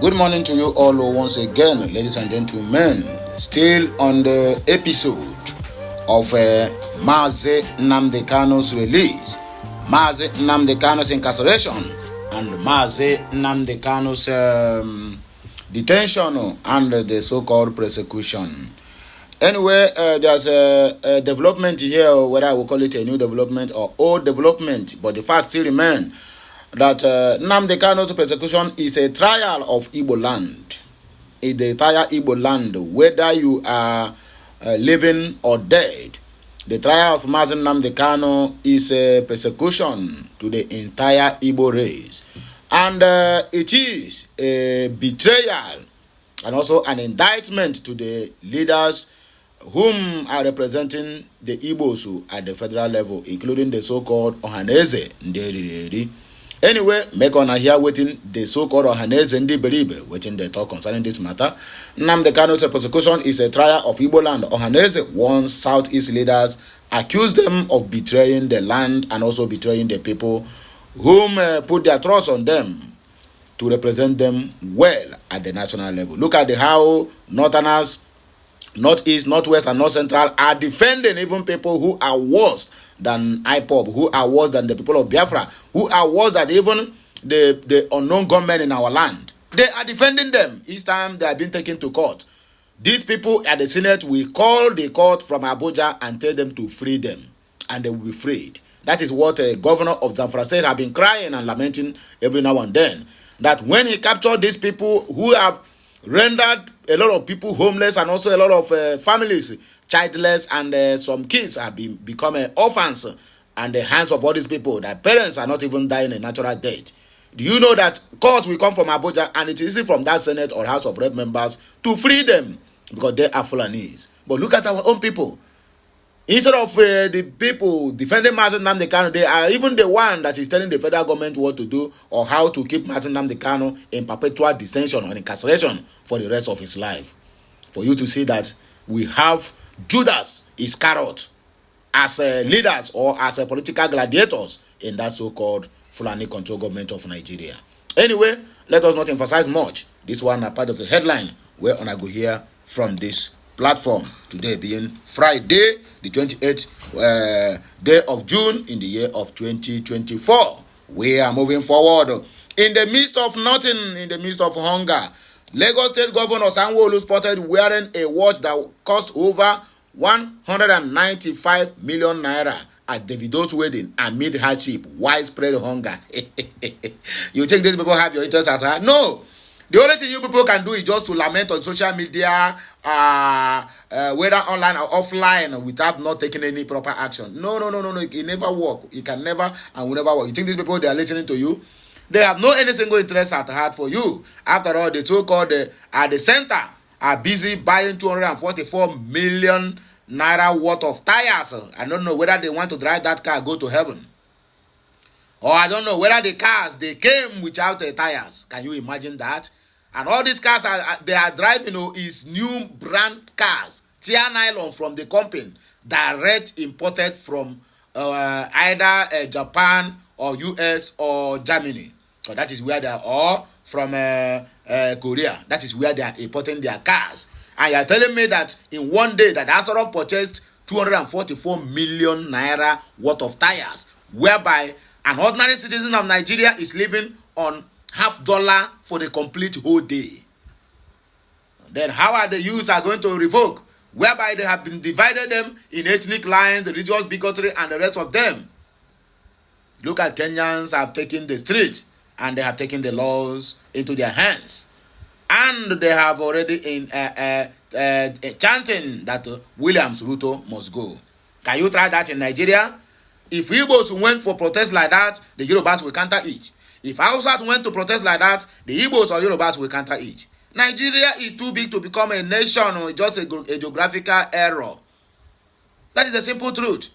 Good morning to you all once again, ladies and gentlemen. Still on the episode of Mazi Nnamdi Kanu's release, Mazi Nnamdi Kanu's incarceration, and Mazi Nnamdi Kanu's detention and the so-called prosecution. Anyway, there's a development here, whether I will call it a new development or old development, but the fact still remains that Nnamdi Kanu's prosecution is a trial of Igbo land. It's the entire Igbo land, whether you are living or dead. The trial of Mazi Nnamdi Kanu is a persecution to the entire Igbo race. And it is a betrayal and also an indictment to the leaders whom are representing the Igbos at the federal level, including the so-called Ohaneze Nderiri. Anyway, make on here waiting the so-called Ohaneze Ndiberibe, waiting they talk concerning this matter. Nnamdi Kanu's prosecution is a trial of Igbo land. Ohaneze, once Southeast leaders, accused them of betraying the land and also betraying the people whom put their trust on them to represent them well at the national level. Look at how Northerners, Northeast, Northwest, and North Central are defending even people who are worse than IPOB, who are worse than the people of Biafra, who are worse than even the unknown gunmen in our land. They are defending them each time they are being taken to court. These people at the Senate will call the court from Abuja and tell them to free them, and they will be freed. That is what a governor of Zamfara State have been crying and lamenting every now and then. That when he captured these people who have rendered a lot of people homeless and also a lot of families childless, and some kids have become orphans and the hands of all these people. Their parents are not even dying a natural death. Do you know that calls will come from Abuja, and it is from that Senate or House of Rep members to free them because they are Fulanese? But look at our own people. Instead of the people defending Mazi Nnamdi Kanu, they are even the one that is telling the federal government what to do or how to keep Mazi Nnamdi Kanu in perpetual detention or incarceration for the rest of his life. For you to see that we have Judas Iscariot as leaders or as political gladiators in that so-called Fulani control government of Nigeria. Anyway, let us not emphasize much. This one are part of the headline where I go hear from this platform today being Friday, the 28th day of June in the year of 2024. We are moving forward. In the midst of nothing, in the midst of hunger, Lagos State Governor Sanwo-Olu spotted wearing a watch that cost over 195 million naira at Davido's wedding amid hardship, widespread hunger. You think these people have your interest as well? No. The only thing you people can do is just to lament on social media, whether online or offline, without not taking any proper action. No. It never work. It can never and will never work. You think these people, they are listening to you? They have no any single interest at heart for you. After all, the so-called at the center are busy buying 244 million naira worth of tires. I don't know whether they want to drive that car go to heaven. Or I don't know whether the cars, they came without the tires. Can you imagine that? And all these cars they are driving is new brand cars, tear nylon from the company, direct imported from either Japan or US or Germany. So that is where they are, or from Korea. That is where they are importing their cars. And you are telling me that in one day that Asarok purchased 244 million naira worth of tires, whereby an ordinary citizen of Nigeria is living on $50 for the complete whole day. Then how are the youths are going to revoke? Whereby they have been divided them in ethnic lines, religious bigotry, and the rest of them. Look at Kenyans have taken the street and they have taken the laws into their hands. And they have already chanting that Williams Ruto must go. Can you try that in Nigeria? If Igbos went for protest like that, the Yorubas will counter it. If Hausas went to protest like that, the Igbos or Yorubas will counter it. Nigeria is too big to become a nation or just a geographical error. That is the simple truth.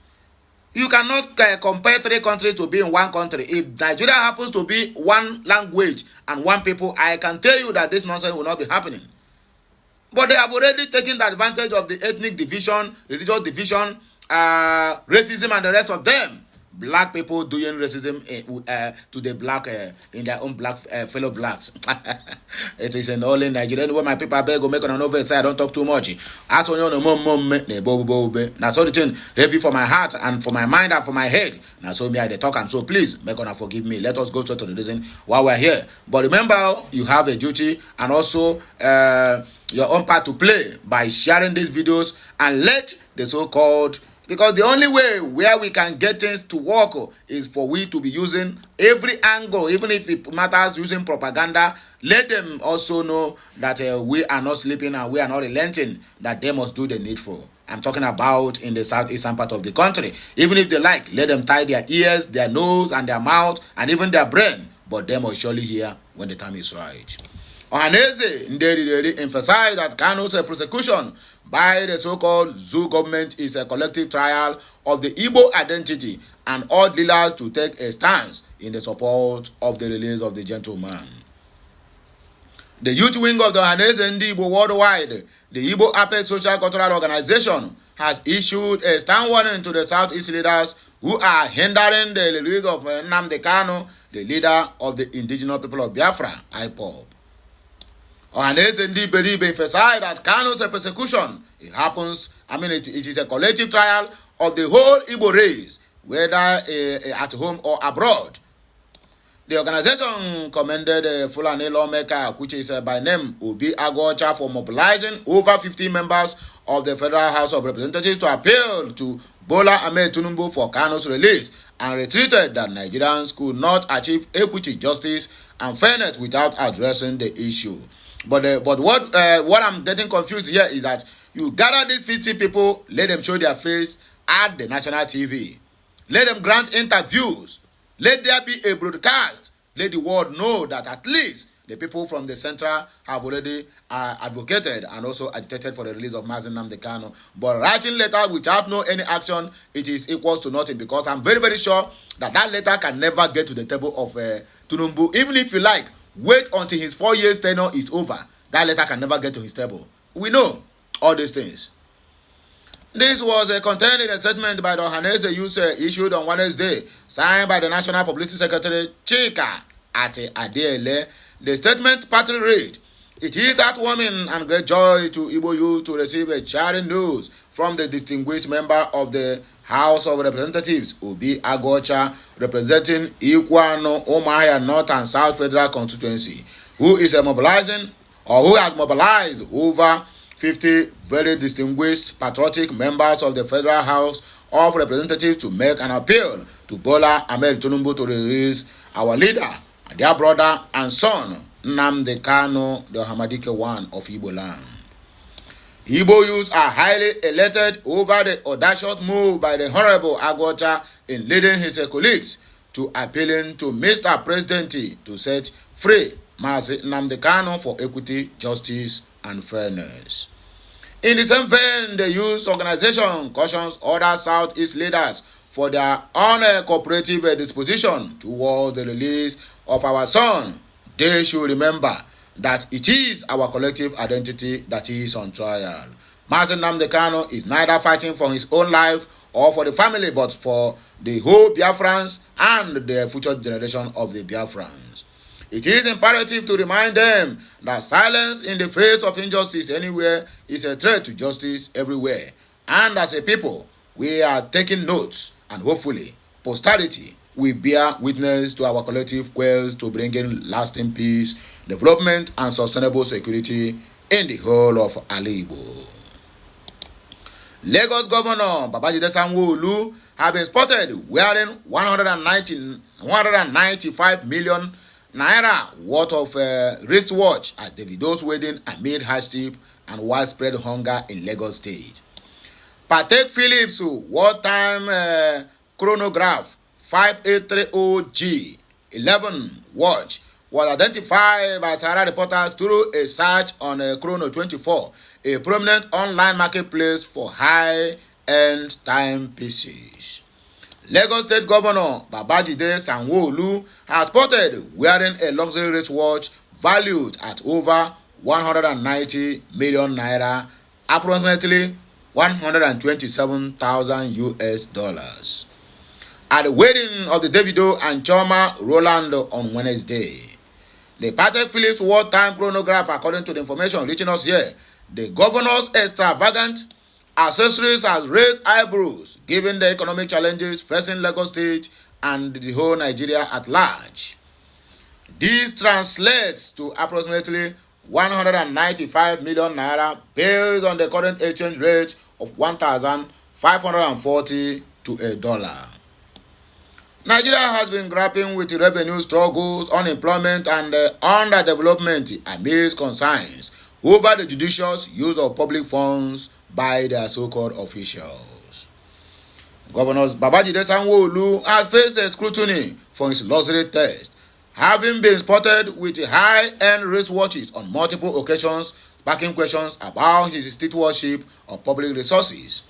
You cannot compare three countries to be in one country. If Nigeria happens to be one language and one people, I can tell you that this nonsense will not be happening. But they have already taken the advantage of the ethnic division, religious division, racism, and the rest of them black people doing racism to the black in their own black fellow blacks. It is an all in Nigeria. Anyway, my people, I beg go make on over side. I don't talk too much. As on your mom, now so the thing heavy for my heart and for my mind and for my head. Now so me I the talk and so please make on forgive me. Let us go straight to the reason why we're here. But remember, you have a duty and also your own part to play by sharing these videos and let the so-called, because the only way where we can get things to work is for we to be using every angle, even if it matters using propaganda. Let them also know that we are not sleeping and we are not relenting, that they must do the needful. I'm talking about in the southeastern part of the country. Even if they like, let them tie their ears, their nose and their mouth and even their brain, but they must surely hear when the time is right. Ohaneze Nderi emphasized that Kanu's prosecution by the so-called Zoo government is a collective trial of the Igbo identity and urged leaders to take a stance in the support of the release of the gentleman. The youth wing of the Ohaneze Ndigbo worldwide, the Igbo Apex Social Cultural Organization, has issued a stern warning to the Southeast leaders who are hindering the release of Nnamdi Kanu, the leader of the indigenous people of Biafra, IPOB. Ohaneze Ndigbo emphasized that Kanu's persecution, it is a collective trial of the whole Igbo race, whether at home or abroad. The organization commended Fulani lawmaker, which is by name Obi Agwocha, for mobilizing over 50 members of the Federal House of Representatives to appeal to Bola Ahmed Tinubu for Kanu's release, and retreated that Nigerians could not achieve equity, justice, and fairness without addressing the issue. But what I'm getting confused here is that you gather these 50 people, let them show their face at the national TV, let them grant interviews, let there be a broadcast, let the world know that at least the people from the central have already advocated and also agitated for the release of Nnamdi Kanu. But writing letter without no any action, it is equals to nothing, because I'm very, very sure that letter can never get to the table of Tinubu. Even if you like, wait until his 4 years tenure is over. That letter can never get to his table. We know all these things. This was contained in a statement by the Ohaneze youth issued on Wednesday, signed by the National Publicity Secretary Chika Ate Adele. The statement partly read, "It is heartwarming and great joy to Igbo youth to receive a cheering news from the distinguished member of the House of Representatives, Obi Agwocha, representing Ikwano, Umuahia North and South Federal Constituency, who has mobilized over 50 very distinguished patriotic members of the Federal House of Representatives to make an appeal to Bola Ahmed Tinubu to release our leader, their brother and son, Nnamdi Kanu, the Hamadike one of Igbo land. Igbo youths are highly elated over the audacious move by the Honorable Agwocha in leading his colleagues to appealing to Mr. President to set free Mazi Nnamdi Kanu for equity, justice, and fairness. In the same vein, the youth organization cautions other Southeast leaders for their uncooperative disposition towards the release of our son. They should remember that it is our collective identity that is on trial. Mazi Nnamdi Kanu is neither fighting for his own life or for the family, but for the whole Biafrans and the future generation of the Biafrans. It is imperative to remind them that silence in the face of injustice anywhere is a threat to justice everywhere. And as a people, we are taking notes, and hopefully posterity will bear witness to our collective quest to bring in lasting peace, development, and sustainable security in the whole of Igbo. Lagos Governor Babajide Sanwo-Olu have been spotted wearing 195 million naira worth of wristwatch at Davido's wedding amid hardship and widespread hunger in Lagos State. Patek Philips wartime chronograph 5830G 11 watch was identified by Sahara reporters through a search on Chrono 24, a prominent online marketplace for high-end timepieces. Lagos State Governor Babajide Sanwo-Olu has spotted wearing a luxury wristwatch valued at over 190 million naira, approximately $127,000 US. at the wedding of the Davido and Choma Roland on Wednesday. The Patek Philip's wartime chronograph, according to the information reaching us here, the governor's extravagant accessories has raised eyebrows given the economic challenges facing Lagos State and the whole Nigeria at large. This translates to approximately 195 million naira based on the current exchange rate of 1,540 to $1. Nigeria has been grappling with revenue struggles, unemployment, and underdevelopment amidst concerns over the judicious use of public funds by their so-called officials. Governor Babajide Sanwo-Olu has faced a scrutiny for his luxury taste, having been spotted with high-end wristwatches on multiple occasions, sparking questions about his stewardship of public resources.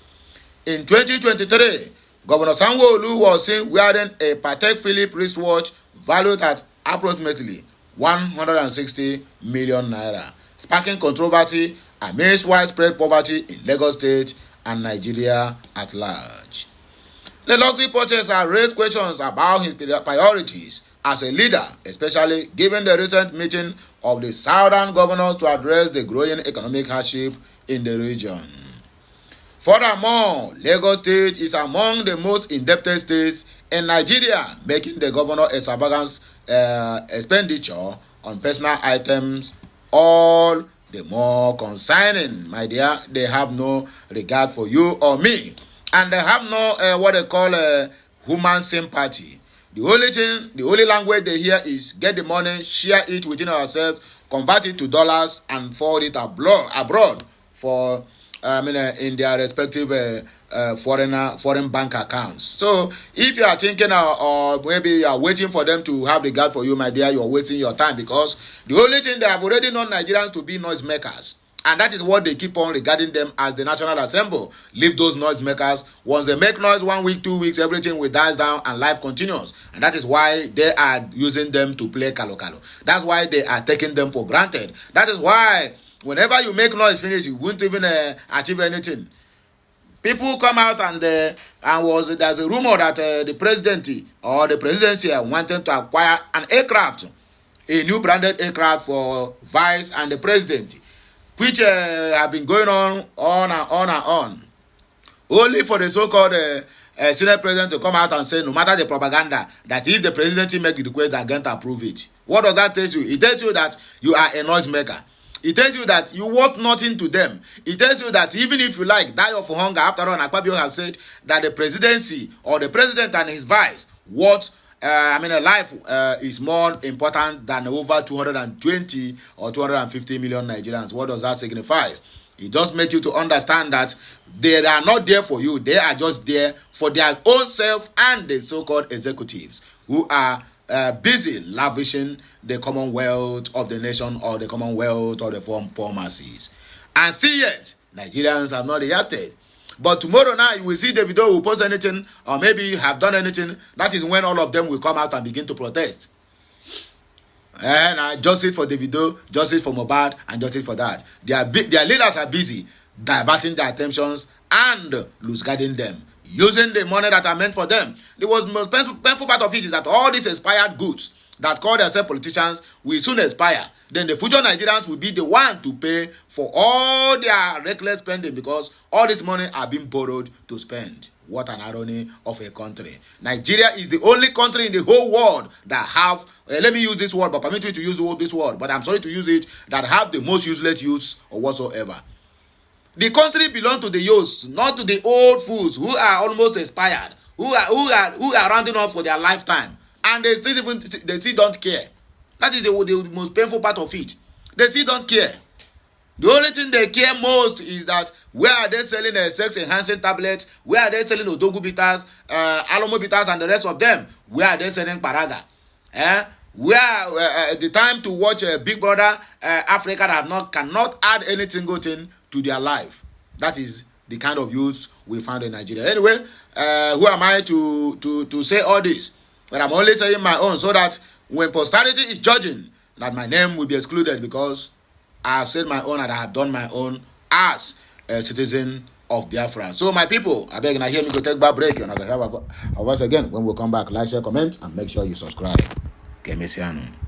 In 2023, Governor Sanwo-Olu was seen wearing a Patek Philippe wristwatch valued at approximately 160 million naira, sparking controversy amidst widespread poverty in Lagos State and Nigeria at large. The luxury purchaser raised questions about his priorities as a leader, especially given the recent meeting of the southern governors to address the growing economic hardship in the region. Furthermore, Lagos State is among the most indebted states in Nigeria, making the governor extravagant expenditure on personal items all the more concerning. My dear, they have no regard for you or me, and they have no what they call human sympathy. The only language they hear is get the money, share it within ourselves, convert it to dollars, and forward it abroad for in their respective foreign bank accounts. So if you are thinking or maybe you are waiting for them to have regard for you, my dear, you are wasting your time, because the only thing they have already known Nigerians to be noisemakers. And that is what they keep on regarding them as the National Assembly. Leave those noisemakers. Once they make noise 1 week, 2 weeks, everything will die down and life continues. And that is why they are using them to play kalo-kalo. That's why they are taking them for granted. That is why whenever you make noise finish, you won't even achieve anything. People come out and there's a rumor that the presidency wanted to acquire an aircraft, a new branded aircraft for vice and the presidency, which have been going on and on, only for the so-called Senate president to come out and say, no matter the propaganda, that if the presidency make the request, they're going to approve it. What does that tell you? It tells you that you are a noisemaker. It tells you that you want nothing to them. It tells you that even if you die of hunger, after all, Akpabio have said that the presidency or the president and his vice, life is more important than over 220 or 250 million Nigerians. What does that signify? It just makes you to understand that they are not there for you. They are just there for their own self and the so-called executives who are busy lavishing the commonwealth of the nation or the commonwealth of the poor masses. And see yet, Nigerians have not reacted. But tomorrow night, you will see Davido will post anything or maybe have done anything. That is when all of them will come out and begin to protest. And justice for Davido, justice for Mohbad, and justice for that. Their leaders are busy diverting their attentions and loose-guarding them, using the money that are meant for them. The most painful part of it is that all these expired goods that call themselves politicians will soon expire. Then the future Nigerians will be the one to pay for all their reckless spending, because all this money are being borrowed to spend. What an irony of a country. Nigeria is the only country in the whole world that have, let me use this word, but permit me to use this word, but I'm sorry to use it, that have the most useless youths or whatsoever. The country belongs to the youths, not to the old fools who are almost expired, who are rounding up for their lifetime, and they still don't care. That is the most painful part of it. They still don't care. The only thing they care most is that where are they selling sex-enhancing tablets? Where are they selling Odogu bitters, Alomo bitters, and the rest of them? Where are they selling Paraga? Where the time to watch Big Brother Africa cannot add any single thing to their life. That is the kind of youth we found in Nigeria. Anyway, who am I to say all this? But I'm only saying my own, so that when posterity is judging, that my name will be excluded, because I have said my own and I have done my own as a citizen of Biafra. So my people, I beg and I hear me go take back break. And I have of us again when we come back. Like, share, comment, and make sure you subscribe. Okay, Messiano.